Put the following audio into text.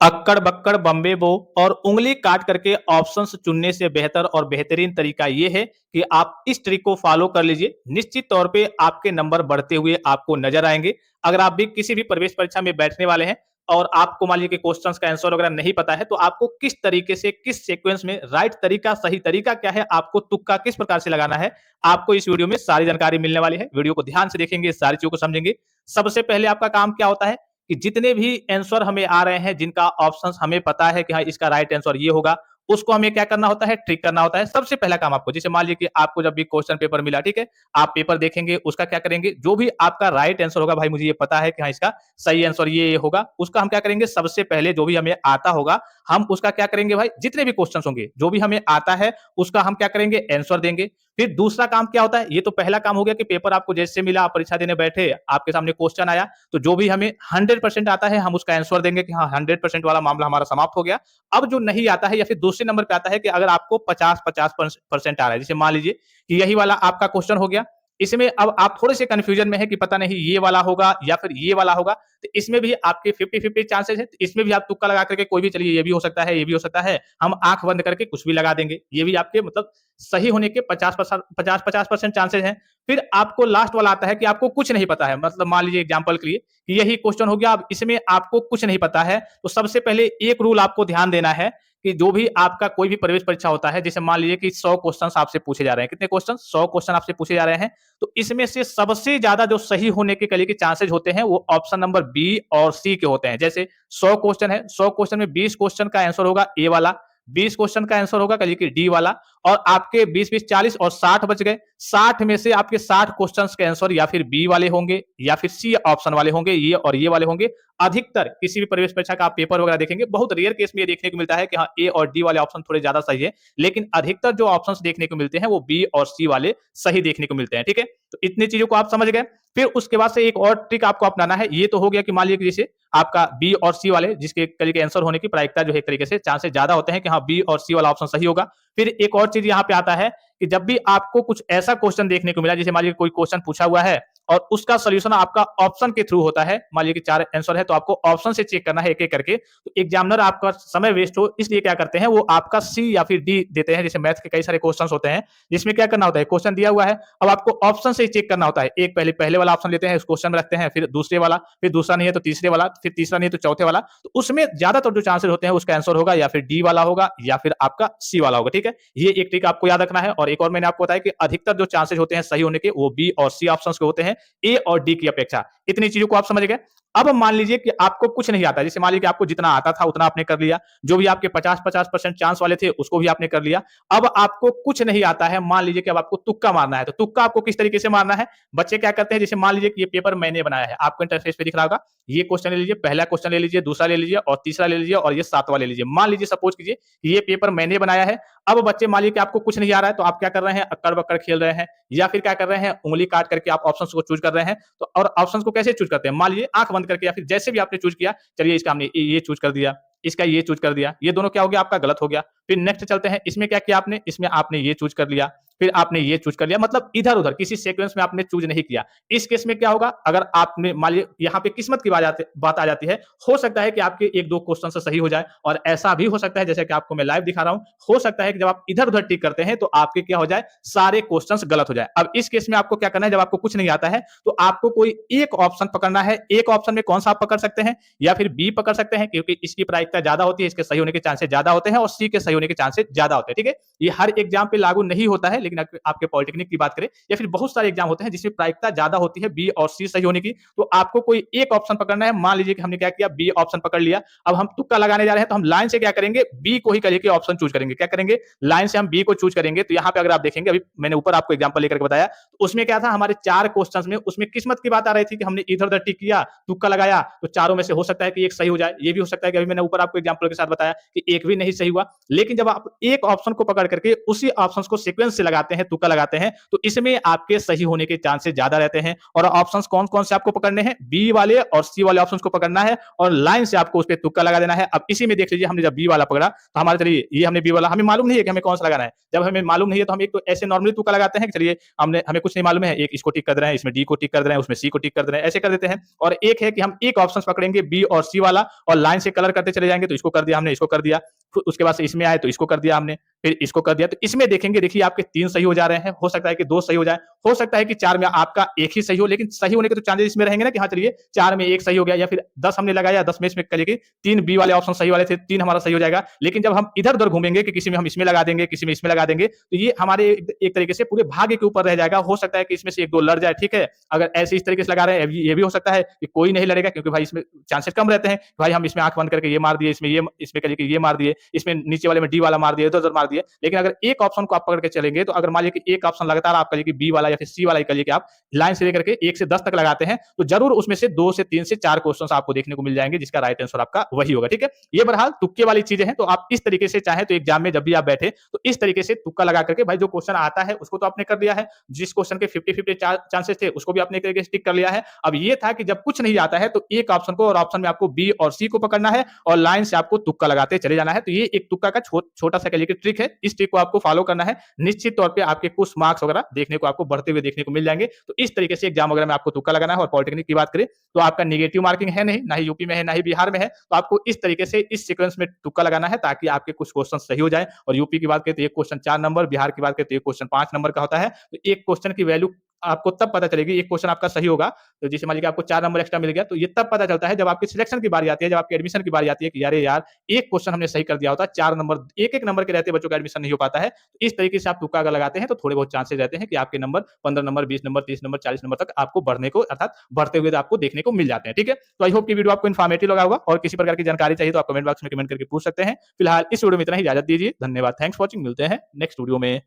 अक्कड़ बक्कड़ बम्बे बो और उंगली काट करके ऑप्शंस चुनने से बेहतर और बेहतरीन तरीका ये है कि आप इस ट्रिक को फॉलो कर लीजिए। निश्चित तौर पे आपके नंबर बढ़ते हुए आपको नजर आएंगे। अगर आप भी किसी भी प्रवेश परीक्षा में बैठने वाले हैं और आपको मान लीजिए कि क्वेश्चंस का आंसर वगैरह नहीं पता है, तो आपको किस तरीके से, किस सीक्वेंस में राइट तरीका, सही तरीका क्या है, आपको तुक्का किस प्रकार से लगाना है, आपको इस वीडियो में सारी जानकारी मिलने वाली है। वीडियो को ध्यान से देखेंगे, सारी चीजों को समझेंगे। सबसे पहले आपका काम क्या होता है कि जितने भी आंसर हमें आ रहे हैं, जिनका ऑप्शंस हमें पता है कि हाँ इसका राइट आंसर ये होगा, उसको हमें क्या करना होता है, ट्रिक करना होता है। सबसे पहला काम आपको, जैसे मान लीजिए कि आपको जब भी क्वेश्चन पेपर मिला, ठीक है, आप पेपर देखेंगे, उसका क्या करेंगे, जो भी आपका राइट आंसर होगा, भाई मुझे ये पता है कि हाँ इसका सही आंसर ये होगा, उसका हम क्या करेंगे, सबसे पहले जो भी हमें आता होगा, हम उसका क्या करेंगे, भाई जितने भी क्वेश्चन होंगे, जो भी हमें आता है उसका हम क्या करेंगे, आंसर देंगे। फिर दूसरा काम क्या होता है, ये तो पहला काम हो गया कि पेपर आपको जैसे मिला, आप परीक्षा देने बैठे, आपके सामने क्वेश्चन आया, तो जो भी हमें 100% आता है हम उसका आंसर देंगे कि हाँ 100% वाला मामला हमारा समाप्त हो गया। अब जो नहीं आता है या फिर दूसरे नंबर पे आता है कि अगर आपको 50-50% आ रहा है, जैसे मान लीजिए कि यही वाला आपका क्वेश्चन हो गया, इसमें अब आप थोड़े से कंफ्यूजन में है कि पता नहीं ये वाला होगा या फिर ये वाला होगा, तो इसमें भी आपके 50-50 चांसेस है, तो इसमें भी आप तुक्का लगा करके कोई भी, चलिए ये भी हो सकता है, ये भी हो सकता है, हम आंख बंद करके कुछ भी लगा देंगे, ये भी आपके मतलब सही होने के 50-50% चांसेस हैं। फिर आपको लास्ट वाला आता है कि आपको कुछ नहीं पता है, मतलब मान लीजिए एग्जांपल के लिए कि यही क्वेश्चन हो गया, अब इसमें आपको कुछ नहीं पता है, तो सबसे पहले एक रूल आपको ध्यान देना है कि जो भी आपका कोई भी प्रवेश परीक्षा होता है, जैसे मान लीजिए कि 100 क्वेश्चंस आपसे पूछे जा रहे हैं, कितने क्वेश्चन, 100 क्वेश्चन आपसे पूछे जा रहे हैं, तो इसमें से सबसे ज्यादा जो सही होने के कली के चांसेस होते हैं वो ऑप्शन नंबर बी और सी के होते हैं। जैसे 100 क्वेश्चन है, 100 क्वेश्चन में 20 क्वेश्चन का आंसर होगा ए वाला, 20 क्वेश्चन का आंसर होगा कलिए कि डी वाला, और आपके 20-20 40 और 60 बच गए। 60 में से आपके 60 क्वेश्चंस के आंसर या फिर बी वाले होंगे या फिर सी ऑप्शन वाले होंगे, ये और ये वाले होंगे। अधिकतर किसी भी प्रवेश परीक्षा का आप पेपर वगैरह देखेंगे, बहुत रेयर केस में ये देखने को मिलता है कि हाँ ए और डी वाले ऑप्शन थोड़े ज्यादा सही है, लेकिन अधिकतर जो ऑप्शंस देखने को मिलते हैं वो बी और सी वाले सही देखने को मिलते हैं। ठीक है, तो इतनी चीजों को आप समझ गए। फिर उसके बाद से एक और ट्रिक आपको अपनाना है। ये तो हो गया कि मान लीजिए जैसे आपका बी और सी वाले, जिसके तरीके आंसर होने की प्रायिकता जो है एक तरीके से चांसेस ज्यादा होते हैं कि हाँ बी और सी वाला ऑप्शन सही होगा। फिर एक और चीज यहाँ पे आता है कि जब भी आपको कुछ ऐसा क्वेश्चन देखने को मिला, जैसे मान लीजिए कोई क्वेश्चन पूछा हुआ है और उसका सोल्यूशन आपका ऑप्शन के थ्रू होता है, मान लीजिए कि 4 आंसर है तो आपको ऑप्शन से चेक करना है एक-एक करके, तो एग्जामिनर आपका समय वेस्ट हो इसलिए क्या करते हैं, वो आपका सी या फिर डी देते हैं। जैसे मैथ्स के कई सारे क्वेश्चंस होते हैं जिसमें क्या करना होता है, क्वेश्चन दिया हुआ है, अब आपको ऑप्शन से ही चेक करना होता है। एक पहले पहले वाला ऑप्शन लेते हैं, उस क्वेश्चन में रखते हैं, फिर दूसरे वाला, फिर दूसरा नहीं है तो तीसरे वाला, फिर तीसरा नहीं है तो चौथे वाला, तो उसमें ज्यादातर जो चांसेस होते हैं उसका आंसर होगा या फिर डी वाला होगा या फिर आपका सी वाला होगा। ठीक है, ये एक ट्रिक आपको याद रखना है। और एक और मैंने आपको बताया कि अधिकतर जो चांसेस होते हैं सही होने के वो बी और सी ऑप्शंस के होते हैं, ए और डी की अपेक्षा। इतनी चीजों को आप समझ गए। अब मान लीजिए कि आपको कुछ नहीं आता, जैसे मान लीजिए कि आपको जितना आता था उतना आपने कर लिया, जो भी आपके 50-50% चांस वाले थे उसको भी आपने कर लिया। अब आपको कुछ नहीं आता है, मान लीजिए कि अब आपको तुक्का मारना है, तो तुक्का आपको किस तरीके से मारना है, बच्चे क्या करते हैं, जैसे मान लीजिए कि ये पेपर मैंने बनाया है, आपको इंटरफेस पे दिख रहा होगा, ये क्वेश्चन ले लीजिए, पहला क्वेश्चन ले लीजिए, दूसरा ले लीजिए और तीसरा ले लीजिए और ये सातवां ले लीजिए। मान लीजिए सपोज कीजिए कि ये पेपर मैंने बनाया है। अब बच्चे मान लीजिए कि आपको कुछ नहीं आ रहा है, तो आप क्या कर रहे हैं, अक्कड़ बक्कड़ खेल रहे हैं या फिर क्या कर रहे हैं, उंगली काट करके आप ऑप्शंस को चूज कर रहे हैं। तो और ऑप्शंस को कैसे चूज करते हैं, मान लीजिए आंख बंद करके या फिर जैसे भी आपने चूज किया, चलिए इसका हमने ये चूज कर दिया, इसका ये चूज कर दिया, ये दोनों क्या हो गया, आपका गलत हो गया। फिर नेक्स्ट चलते हैं, इसमें क्या किया आपने, इसमें आपने ये चूज कर लिया, फिर आपने ये चूज कर लिया, मतलब इधर उधर किसी सीक्वेंस में आपने चूज नहीं किया। इस केस में क्या होगा, अगर आपने मान लीजिए यहाँ पे किस्मत की बात आ जाती है, हो सकता है कि आपके एक दो क्वेश्चन से सही हो जाए, और ऐसा भी हो सकता है जैसे कि आपको मैं लाइव दिखा रहा हूं, हो सकता है कि जब आप इधर उधर टिक करते हैं तो आपके क्या हो जाए, सारे क्वेश्चन गलत हो जाए। अब इस केस में आपको क्या करना है, जब आपको कुछ नहीं आता है तो आपको कोई एक ऑप्शन पकड़ना है। एक ऑप्शन में कौन सा आप पकड़ सकते हैं, या फिर बी पकड़ सकते हैं क्योंकि इसकी प्रायिकता ज्यादा होती है, इसके सही होने के चांसेस ज्यादा होते हैं, और सी के सही होने के चांसेस ज्यादा होते हैं। ठीक है, ये हर एग्जाम पे लागू नहीं होता है, लेकिन आपके पॉलिटेक्निक की बात करें या फिर बहुत सारे एग्जाम होते हैं जिसमें प्रायिकता ज्यादा होती है बी और सी सही होने की, तो आपको कोई एक ऑप्शन पकड़ना है। मान लीजिए कि हमने क्या किया, बी ऑप्शन पकड़ लिया। अब हम तुक्का लगाने जा रहे हैं, तो हम लाइन से क्या करेंगे, बी को ही करके ऑप्शन चूज करेंगे। क्या करेंगे, लाइन से हम बी को चूज करेंगे। तो यहाँ पे अगर आप देखेंगे, अभी मैंने ऊपर आपको एग्जाम्पल लेकर के बताया, तो उसमें क्या था, हमारे 4 क्वेश्चंस में उसमें किस्मत की बात आ रही थी कि हमने इधर उधर टिक किया, तुक्का लगाया, तो चारों में से हो सकता है कि एक सही हो जाए, ये भी हो सकता है कि अभी मैंने ऊपर आपको एग्जाम्पल के साथ बताया कि एक भी नहीं सही हुआ। लेकिन जब आप एक ऑप्शन को पकड़ करके उसी ऑप्शन को सीक्वेंस से लगाते हैं, तुक्का लगाते हैं, तो इसमें आपके सही होने के चांसेस ज्यादा रहते हैं। और ऑप्शंस कौन-कौन से आपको पकड़ने हैं? बी वाले और सी वाले ऑप्शंस को पकड़ना है और लाइन से आपको उस पे तुक्का लगा देना है। अब इसी में देख लीजिए, हमने जब बी वाला पकड़ा, तो हमारा चलिए ये हमने बी वाला, हमें मालूम नहीं है कि हमें कौन सा लगाना है। जब हमें मालूम नहीं है तो हम एक तो ऐसे नॉर्मली तुक्का लगाते हैं कि चलिए हमें कुछ नहीं मालूम है, एक इसको टिक कर रहे हैं, इसमें डी को टिक कर रहे हैं, उसमें सी को टिक कर रहे हैं, ऐसे कर देते हैं। और एक है कि हम एक ऑप्शन पकड़ेंगे बी और सी वाला और लाइन से कलर करते चले जाएंगे, तो इसको कर दिया हमने, इसको कर दिया, फिर उसके बाद से इसमें आए तो इसको कर दिया हमने, फिर इसको कर दिया। तो इसमें देखेंगे, देखिए आपके 3 सही हो जा रहे हैं, हो सकता है कि 2 सही हो जाए, हो सकता है कि 4 में आपका 1 ही सही हो, लेकिन सही होने के तो चांसेस इसमें रहेंगे ना कि हाँ, चलिए 4 में 1 सही हो गया, या फिर 10 हमने लगाया, 10 में इसमें चलिए 3 बी वाले ऑप्शन सही वाले थे, 3 हमारा सही हो जाएगा। लेकिन जब हम इधर-उधर घूमेंगे कि किसी में हम इसमें लगा देंगे, किसी में इसमें लगा देंगे, तो ये हमारे एक तरीके से पूरे भाग्य के ऊपर रह जाएगा। हो सकता है कि इसमें से 1-2 लड़ जाए, ठीक है? अगर ऐसे इस तरीके से लगा रहे हैं, ये भी हो सकता है कि कोई नहीं लड़ेगा, क्योंकि भाई इसमें चांसेस कम रहते हैं। भाई हम इसमें आँख बंद करके ये मार दिए, इसमें करिए कि ये मार दिए, इसमें नीचे वाले में डी वाला मार दिए, इधर-उधर मार दिए। लेकिन अगर एक ऑप्शन को आप पकड़ के चलेंगे, तो अगर मान लीजिए कि एक ऑप्शन लगातार आप करिए कि बी वाला या फिर सी वाला ही करिए कि आप लाइन से लेकर के 1 से 10 तक लगाते हैं, तो ज़रूर उसमें से 2 से 3 से 4 क्वेश्चन्स आपको देखने को मिल जाएँगे, जिसका राइट आंसर आपका वही होगा, ठीक है? ये बहरहाल तुक्के वाली चीज़ें हैं, तो आप इस तरीके से चाहें तो एग्ज़ाम में जब भी आप बैठे, तो इस तरीके से तुक्का लगा करके भाई जो क्वेश्चन आता है, उसको तो आपने कर लिया है। जिस क्वेश्चन के 50-50 चांसेस थे, उसको भी आपने एक तरीके से टिक कर लिया है। अब ये था कि जब कुछ नहीं आता है, तो एक ऑप्शन को और ऑप्शन में आपको बी और सी को पकड़ना है और लाइन से आपको तुक्का लगाते चले जाना है। तो ये एक तुक्का का छोटा-सा कह लीजिए ट्रिक है। इस ट्रिक को आपको फॉलो करना है। निश्चित तौर पे आपके कुछ मार्क्स वगैरह देखने को आपको बढ़ते हुए देखने को मिल जाएँगे। तो इस तरीके से एग्ज़ाम वगैरह में आपको तुक्का लगाना है। और पॉलिटेक्निक की बात करें, तो आपका नेगेटिव मार्किंग है नहीं, ना ही यूपी में है, ना ही बिहार में है। तो आपको इस तरीके से इस सीक्वेंस में तुक्का लगाना है, ताकि आपके कुछ क्वेश्चन सही हो जाएँ। और यूपी की बात करें तो एक क्वेश्चन 4 नंबर, बिहार की बात करें तो एक क्वेश्चन 5 नंबर का होता है। तो एक क्वेश्चन की वैल्यू आपको तब पता चलेगी, एक क्वेश्चन आपका सही होगा, तो जैसे मान लीजिए आपको 4 नंबर एक्स्ट्रा मिल गया, तो ये तब पता चलता है जब आपकी सिलेक्शन की बारी आती है, जब आपकी एडमिशन की बारी आती है कि अरे यार! एक क्वेश्चन हमने सही कर दिया होता, 4 नंबर, एक-एक नंबर के रहते बच्चों का एडमिशन नहीं हो पाता है। तो इस तरीके से आप तुक्का अगर लगाते हैं, तो थोड़े बहुत चांसेस रहते हैं कि आपके number 15 number, 20 number, 30 number, 40 number तक आपको बढ़ने को, अर्थात बढ़ते हुए आपको देखने को मिल जाते हैं, ठीक है? तो आई होप कि वीडियो आपको इन्फॉर्मेटिव लगा होगा, और किसी प्रकार की जानकारी चाहिए तो आप कमेंट बॉक्स में कमेंट करके पूछ सकते हैं। फिलहाल इस वीडियो में इतना ही, इजाज़त दीजिए। धन्यवाद, थैंक्स फॉर वॉचिंग, मिलते हैं नेक्स्ट वीडियो में।